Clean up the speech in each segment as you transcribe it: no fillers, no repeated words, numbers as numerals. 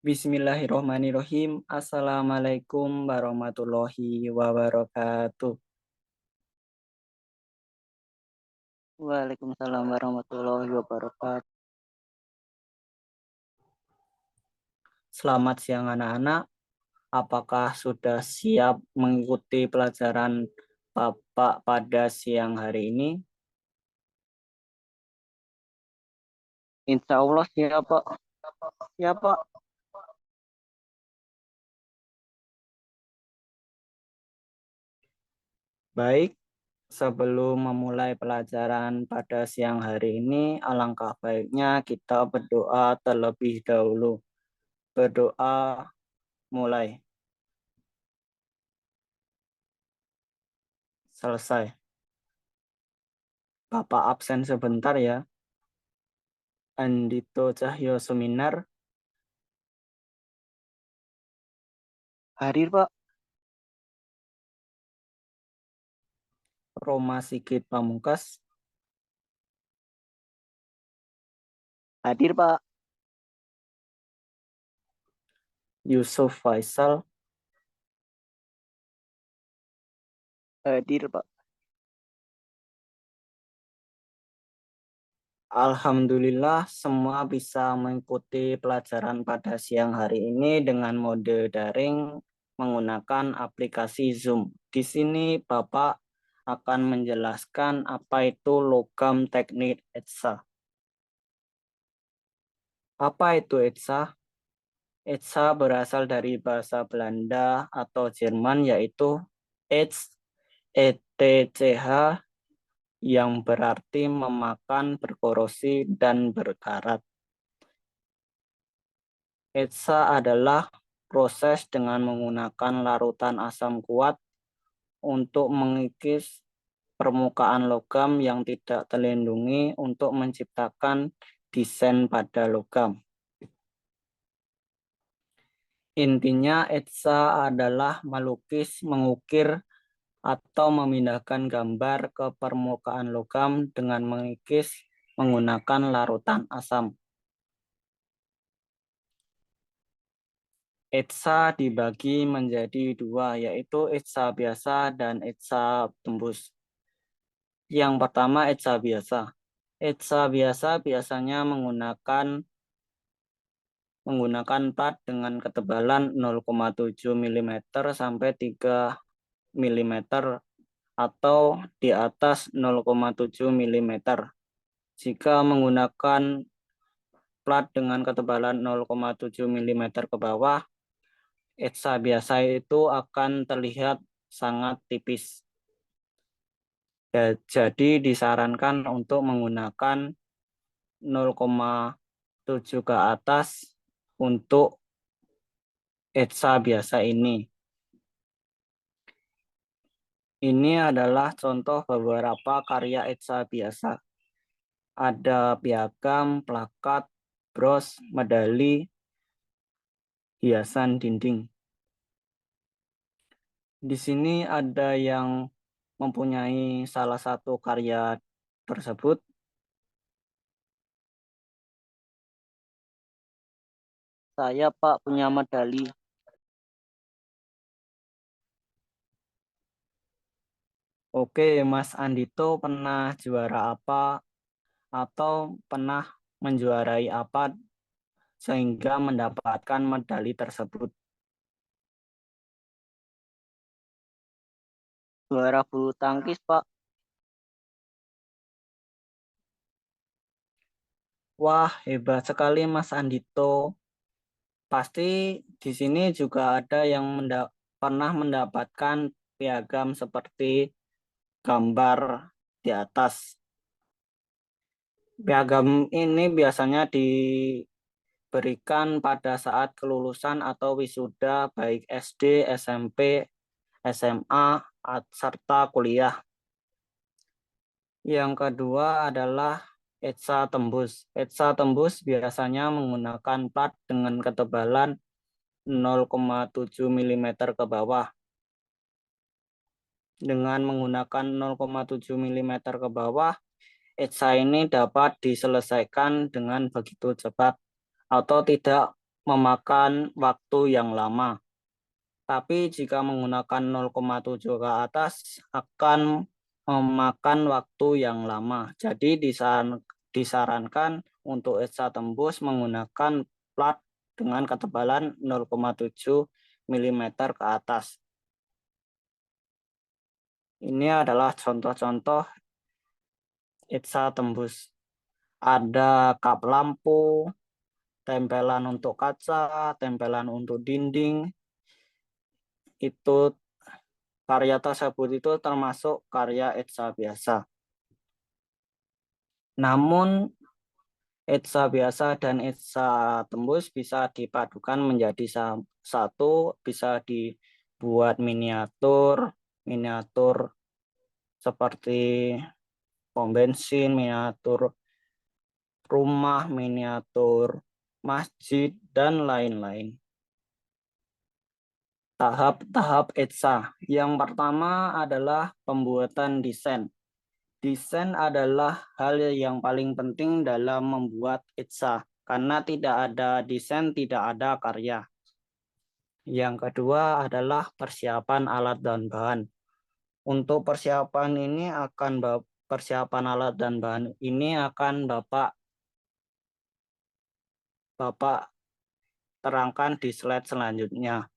Bismillahirrohmanirrohim. Assalamualaikum warahmatullahi wabarakatuh. Waalaikumsalam warahmatullahi wabarakatuh. Selamat siang anak-anak. Apakah sudah siap mengikuti pelajaran Bapak pada siang hari ini? Insya Allah siap Pak. Siap Pak. Baik, sebelum memulai pelajaran pada siang hari ini, alangkah baiknya kita berdoa terlebih dahulu. Berdoa mulai. Selesai. Bapak absen sebentar ya. Andito Cahyo Suminar. Hadir Pak. Roma Sigit Pamungkas. Hadir Pak. Yusuf Faisal. Hadir Pak. Alhamdulillah semua bisa mengikuti pelajaran pada siang hari ini dengan mode daring menggunakan aplikasi Zoom. Di sini Bapak akan menjelaskan apa itu logam teknik ETSA. Apa itu ETSA? ETSA berasal dari bahasa Belanda atau Jerman yaitu ETS, ETCH, yang berarti memakan, berkorosi, dan berkarat. ETSA adalah proses dengan menggunakan larutan asam kuat untuk mengikis permukaan logam yang tidak terlindungi untuk menciptakan desain pada logam. Intinya ETSA adalah melukis, mengukir, atau memindahkan gambar ke permukaan logam dengan mengikis menggunakan larutan asam. ETSA dibagi menjadi dua, yaitu ETSA biasa dan ETSA tembus. Yang pertama ETSA biasa. ETSA biasa biasanya menggunakan plat dengan ketebalan 0,7 mm sampai 3 mm atau di atas 0,7 mm. Jika menggunakan plat dengan ketebalan 0,7 mm ke bawah, ETSA biasa itu akan terlihat sangat tipis. Jadi disarankan untuk menggunakan 0,7 ke atas untuk ETSA biasa ini. Ini adalah contoh beberapa karya ETSA biasa. Ada piagam, plakat, bros, medali, hiasan dinding. Di sini ada yang mempunyai salah satu karya tersebut. Saya Pak punya medali. Oke, Mas Andito pernah juara apa atau pernah menjuarai apa sehingga mendapatkan medali tersebut? Juara bulu tangkis Pak. Wah, hebat sekali Mas Andito. Pasti di sini juga ada yang pernah mendapatkan piagam seperti gambar di atas. Piagam ini biasanya diberikan pada saat kelulusan atau wisuda baik SD, SMP, SMA, serta kuliah. Yang kedua adalah ETSA tembus. ETSA tembus biasanya menggunakan plat dengan ketebalan 0,7 mm ke bawah. Dengan menggunakan 0,7 mm ke bawah, ETSA ini dapat diselesaikan dengan begitu cepat atau tidak memakan waktu yang lama. Tapi jika menggunakan 0,7 ke atas akan memakan waktu yang lama. Jadi disarankan untuk ETSA tembus menggunakan plat dengan ketebalan 0,7 mm ke atas. Ini adalah contoh-contoh ETSA tembus. Ada kap lampu, tempelan untuk kaca, tempelan untuk dinding. Itu karya tersebut itu termasuk karya ETSA biasa. Namun ETSA biasa dan ETSA tembus bisa dipadukan menjadi satu, bisa dibuat miniatur seperti pom bensin, miniatur rumah, miniatur masjid, dan lain-lain. Tahap-tahap ETSA. Yang pertama adalah pembuatan desain. Desain adalah hal yang paling penting dalam membuat ETSA, karena tidak ada desain, tidak ada karya. Yang kedua adalah persiapan alat dan bahan. Untuk persiapan alat dan bahan ini akan Bapak terangkan di slide selanjutnya.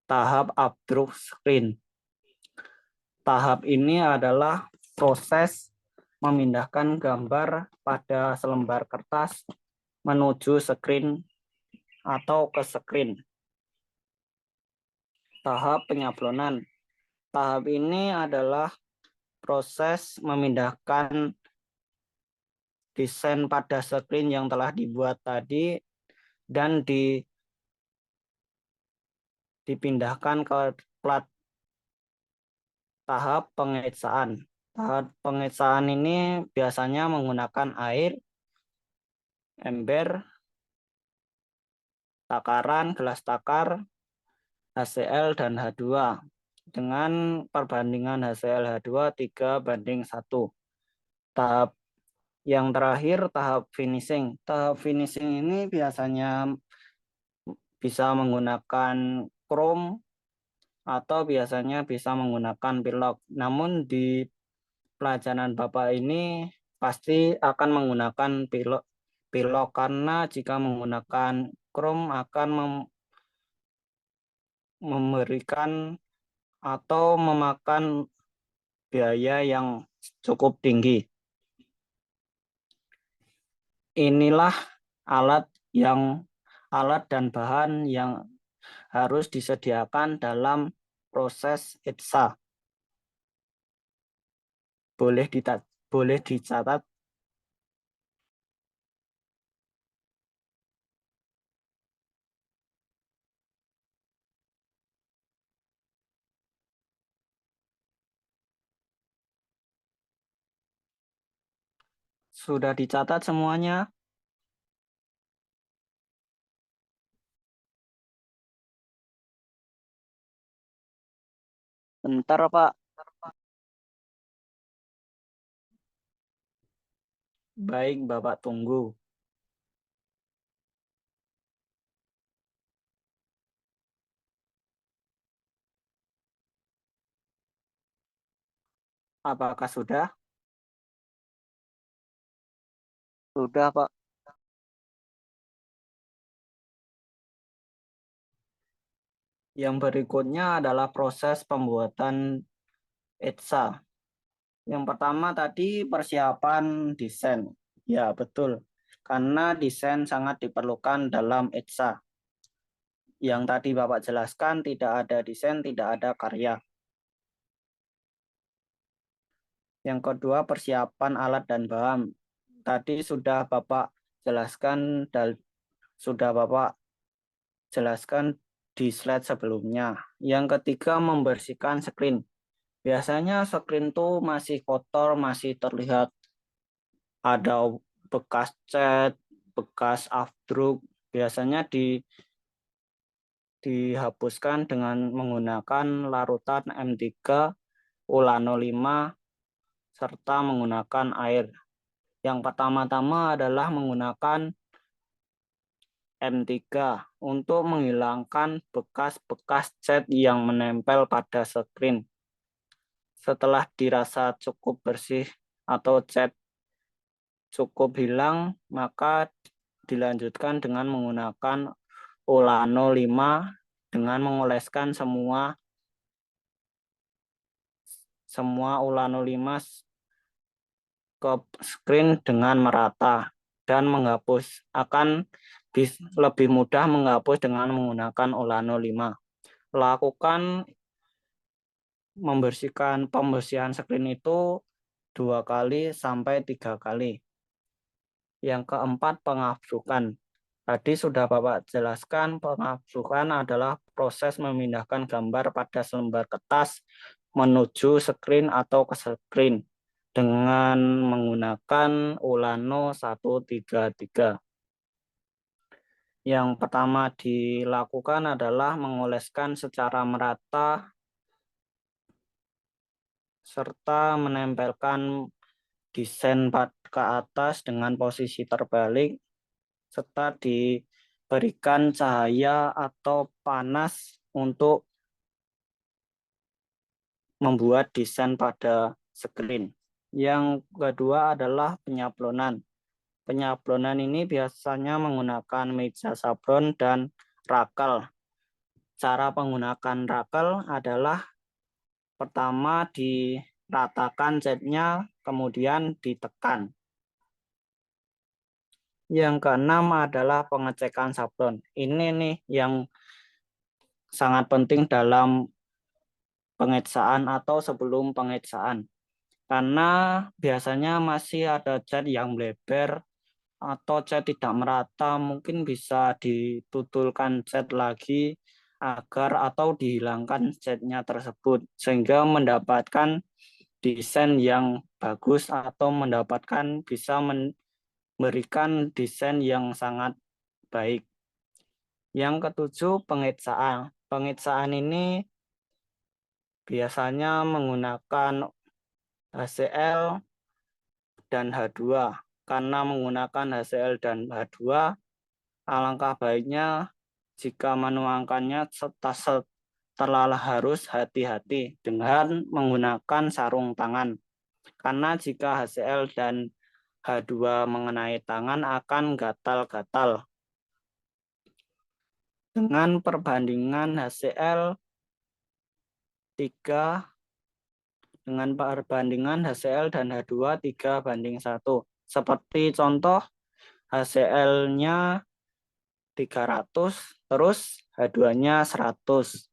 Tahap abstruk screen. Tahap ini adalah proses memindahkan gambar pada selembar kertas menuju screen atau ke screen. Tahap penyablonan. Tahap ini adalah proses memindahkan desain pada screen yang telah dibuat tadi dan dipindahkan ke plat. Tahap pengetsaan. Tahap pengetsaan ini biasanya menggunakan air, ember, takaran, gelas takar, HCl, dan H2 dengan perbandingan HCl H2 3:1. Tahap yang terakhir, tahap finishing. Tahap finishing ini biasanya bisa menggunakan chrome atau biasanya bisa menggunakan pilok. Namun di pelajaran Bapak ini pasti akan menggunakan pilok karena jika menggunakan chrome akan memberikan atau memakan biaya yang cukup tinggi. Inilah alat dan bahan yang harus disediakan dalam proses ETSA. Boleh dicatat. Sudah dicatat semuanya? Bentar, Pak. Baik, Bapak tunggu. Apakah sudah? Sudah, Pak. Yang berikutnya adalah proses pembuatan ETSA. Yang pertama tadi persiapan desain. Ya, betul. Karena desain sangat diperlukan dalam ETSA. Yang tadi Bapak jelaskan, tidak ada desain, tidak ada karya. Yang kedua, persiapan alat dan bahan. Tadi sudah Bapak jelaskan di slide sebelumnya. Yang ketiga, membersihkan screen. Biasanya screen itu masih kotor, masih terlihat ada bekas cat, bekas afdruk. Biasanya dihapuskan dengan menggunakan larutan M3 Ulano 5 serta menggunakan air. Yang pertama-tama adalah menggunakan M3 untuk menghilangkan bekas-bekas cat yang menempel pada screen. Setelah dirasa cukup bersih atau cat cukup hilang, maka dilanjutkan dengan menggunakan Olano 5 dengan mengoleskan semua Olano 5 ke screen dengan merata dan menghapus. Akan lebih mudah menghapus dengan menggunakan Olano 5. Lakukan pembersihan screen itu 2 kali sampai 3 kali. Yang keempat, pengabsukan. Tadi sudah Bapak jelaskan, pengabsukan adalah proses memindahkan gambar pada selembar kertas menuju screen atau ke screen dengan menggunakan Olano 133. Yang pertama dilakukan adalah mengoleskan secara merata serta menempelkan desain ke atas dengan posisi terbalik serta diberikan cahaya atau panas untuk membuat desain pada screen. Yang kedua adalah penyablonan. Penyablonan ini biasanya menggunakan meja sablon dan rakel. Cara menggunakan rakel adalah pertama diratakan catnya, kemudian ditekan. Yang keenam adalah pengecekan sablon. Ini nih yang sangat penting dalam pengetsaan atau sebelum pengetsaan. Karena biasanya masih ada cat yang melebar atau cat tidak merata, mungkin bisa ditutulkan cat lagi agar atau dihilangkan catnya tersebut sehingga mendapatkan desain yang bagus atau bisa memberikan desain yang sangat baik. Yang ketujuh, pengetsaan. Pengetsaan ini biasanya menggunakan HCl dan H2. Karena menggunakan HCl dan H2, alangkah baiknya jika menuangkannya setelah harus hati-hati dengan menggunakan sarung tangan. Karena jika HCl dan H2 mengenai tangan akan gatal-gatal. Dengan perbandingan HCl 3 dengan perbandingan HCl dan H2 3:1. Seperti contoh HCl-nya 300, terus H2-nya 100.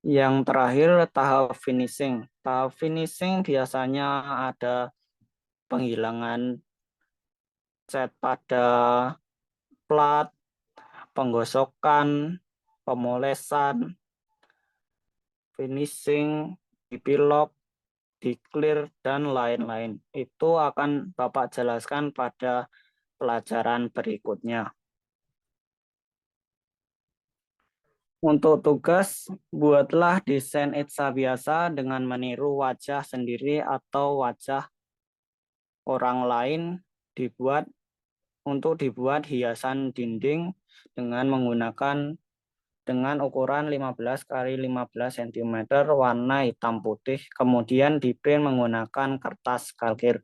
Yang terakhir, tahap finishing. Tahap finishing biasanya ada penghilangan cat pada plat, penggosokan, pemolesan, finishing, epilog, di-clear, dan lain-lain. Itu akan Bapak jelaskan pada pelajaran berikutnya. Untuk tugas, buatlah desain etsa biasa dengan meniru wajah sendiri atau wajah orang lain untuk dibuat hiasan dinding dengan menggunakan ukuran 15 kali 15 cm warna hitam putih, kemudian diprint menggunakan kertas kalkir.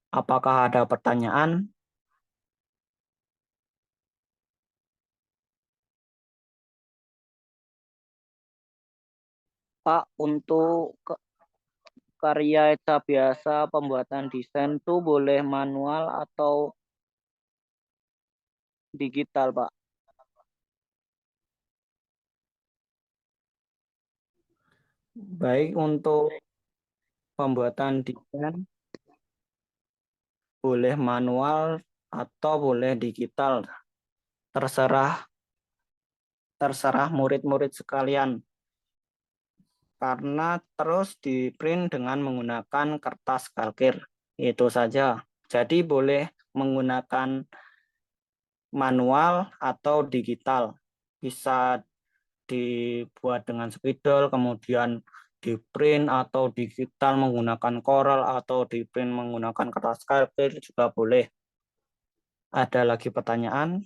Apakah ada pertanyaan? Pak, untuk karya etsa biasa pembuatan desain tuh boleh manual atau digital, Pak? Baik, untuk pembuatan desain boleh manual atau boleh digital. Terserah murid-murid sekalian. Karena terus di print dengan menggunakan kertas kalkir. Itu saja. Jadi boleh menggunakan manual atau digital. Bisa dibuat dengan spidol, kemudian di print atau digital menggunakan Corel atau di print menggunakan kertas karbit juga boleh. Ada lagi pertanyaan?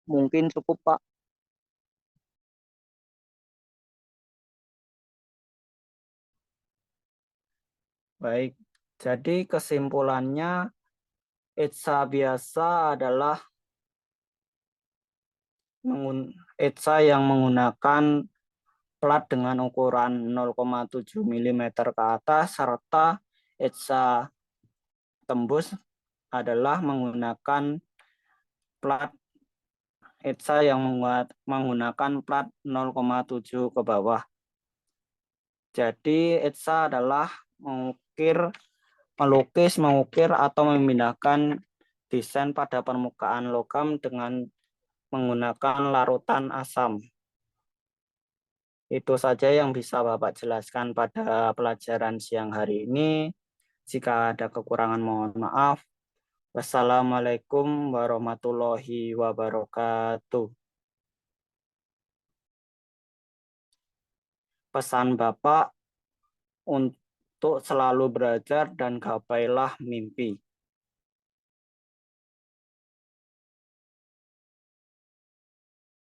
Mungkin cukup, Pak. Baik, jadi kesimpulannya etsa biasa adalah etsa yang menggunakan plat dengan ukuran 0,7 mm ke atas, serta etsa tembus adalah menggunakan plat etsa yang menggunakan plat 0,7 ke bawah. Jadi etsa adalah melukis, mengukir, atau memindahkan desain pada permukaan logam dengan menggunakan larutan asam. Itu saja yang bisa Bapak jelaskan pada pelajaran siang hari ini. Jika ada kekurangan mohon maaf. Wassalamualaikum warahmatullahi wabarakatuh. Pesan Bapak untuk selalu belajar dan gapailah mimpi.